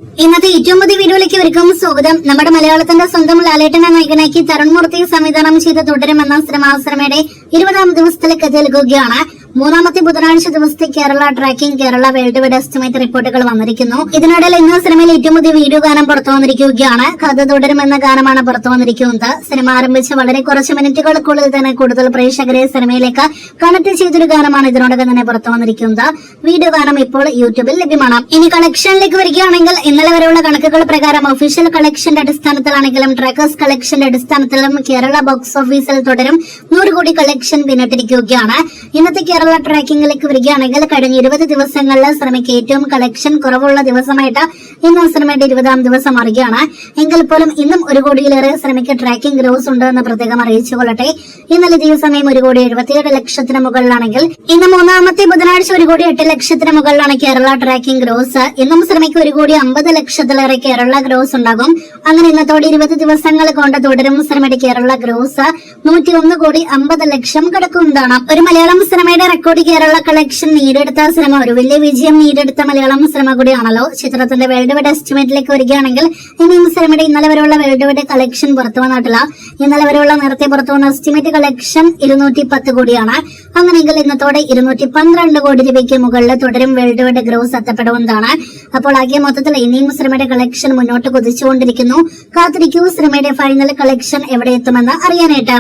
ഇന്നത്തെ ഏറ്റവും പുതിയ വീഡിയോയിലേക്ക് ഇവർക്കും സ്വാഗതം. നമ്മുടെ മലയാളത്തിന്റെ സ്വന്തം ലാലേട്ടനെ നായകനാക്കി തരുൺ മൂർത്തി സംവിധാനം ചെയ്ത് തുടരുമെന്ന സിനിമയുടെ 20ാം ദിവസത്തിലേക്ക് എത്തിയിരിക്കുകയാണ്. മൂന്നാമത്തെ ബുധനാഴ്ച ദിവസത്തെ Kerala tracking Kerala world wide estimate റിപ്പോർട്ടുകൾ വന്നിരിക്കുന്നു. ഇതിനിടയിൽ ഇന്ന് സിനിമയിൽ ഏറ്റവും പുതിയ വീഡിയോ ഗാനം പുറത്തു വന്നിരിക്കുകയാണ്. കഥ തുടരുമെന്ന ഗാനമാണ് പുറത്തു വന്നിരിക്കുന്നത്. സിനിമ ആരംഭിച്ച് വളരെ കുറച്ച് മിനിറ്റുകൾക്കുള്ളിൽ തന്നെ കൂടുതൽ പ്രേക്ഷകരെ സിനിമയിലേക്ക് കണക്ട് ചെയ്തൊരു ഗാനമാണ് ഇതിനോടകം തന്നെ പുറത്തു വന്നിരിക്കുന്നത്. വീഡിയോ ഗാനം ഇപ്പോൾ യൂട്യൂബിൽ ലഭ്യമാണ്. ഇനി കളക്ഷനിലേക്ക് വരികയാണെങ്കിൽ ഇന്നലെ വരെയുള്ള കണക്കുകൾ പ്രകാരം ഒഫീഷ്യൽ കളക്ഷന്റെ അടിസ്ഥാനത്തിലാണെങ്കിലും ട്രാക്കേഴ്സ് കളക്ഷന്റെ അടിസ്ഥാനത്തിലും കേരള ബോക്സ് ഓഫീസിൽ തുടരും 100 കോടി കളക്ഷൻ പിന്നിട്ടിരിക്കുകയാണ്. ഇന്നത്തെ കേരള ട്രാക്കിംഗിലേക്ക് വരികയാണെങ്കിൽ കഴിഞ്ഞ 20 ദിവസങ്ങളിൽ സിനിമയ്ക്ക് ഏറ്റവും കളക്ഷൻ കുറവുള്ള ദിവസമായിട്ട് ഇന്ന് സിനിമയുടെ 20ാം ദിവസം മാറുകയാണ്. എങ്കിൽ പോലും ഇന്നും 1 കോടിയിലേറെ സിനിമയ്ക്ക് ട്രാക്കിംഗ് ഗ്രോസ് ഉണ്ട് എന്ന് പ്രത്യേകം അറിയിച്ചുകൊള്ളട്ടെ. ഇന്നലെ ഇതേ സമയം 1 കോടി 77 ലക്ഷത്തിന് മുകളിലാണെങ്കിൽ ഇന്ന് മൂന്നാമത്തെ ബുധനാഴ്ച 1 കോടി 8 ലക്ഷത്തിന് മുകളിലാണ് കേരള ട്രാക്കിംഗ് ഗ്രോസ്. ഇന്നും സിനിമയ്ക്ക് 1 കോടി 50 ലക്ഷത്തിലേറെ കേരള ഗ്രോസ് ഉണ്ടാകും. അങ്ങനെ ഇന്നത്തോടെ 20 ദിവസങ്ങൾ കൊണ്ട് തുടരും സിനിമയുടെ കേരള ഗ്രോസ് 101 കോടി 50 ലക്ഷം കടക്കുന്നതാണ്. ഒരു മലയാളം സിനിമയുടെ റെക്കോർഡ് കേരള കളക്ഷൻ നേടിയെടുത്ത സിനിമ ഒരു വലിയ വിജയം നേടിയെടുത്ത മലയാളം സിനിമ കൂടിയാണല്ലോ. ചിത്രത്തിന്റെ വേൾഡ് വൈഡ് എസ്റ്റിമേറ്റിലേക്ക് വരികയാണെങ്കിൽ ഇനിയും സിനിമയുടെ ഇന്നലെ വരെയുള്ള വേൾഡ് വൈഡ് കളക്ഷൻ പുറത്തു വന്നിട്ടില്ല. ഇന്നലെ വരെയുള്ള നേരത്തെ പുറത്തു വന്ന എസ്റ്റിമേറ്റ് കളക്ഷൻ 210 കോടിയാണ്. അങ്ങനെയെങ്കിൽ ഇന്നത്തോടെ 212 കോടി രൂപയ്ക്ക് മുകളിൽ തുടരും വേൾഡ് വൈഡ് ഗ്രോസ് എത്തപ്പെടുന്നതാണ്. അപ്പോൾ ആകെ മൊത്തത്തിൽ ഇനിയും സിനിമയുടെ കളക്ഷൻ മുന്നോട്ട് കുതിച്ചുകൊണ്ടിരിക്കുന്നു. കാത്തിരിക്കൂ സിനിമയുടെ ഫൈനൽ കളക്ഷൻ എവിടെ എത്തുമെന്ന് അറിയാനായിട്ട്.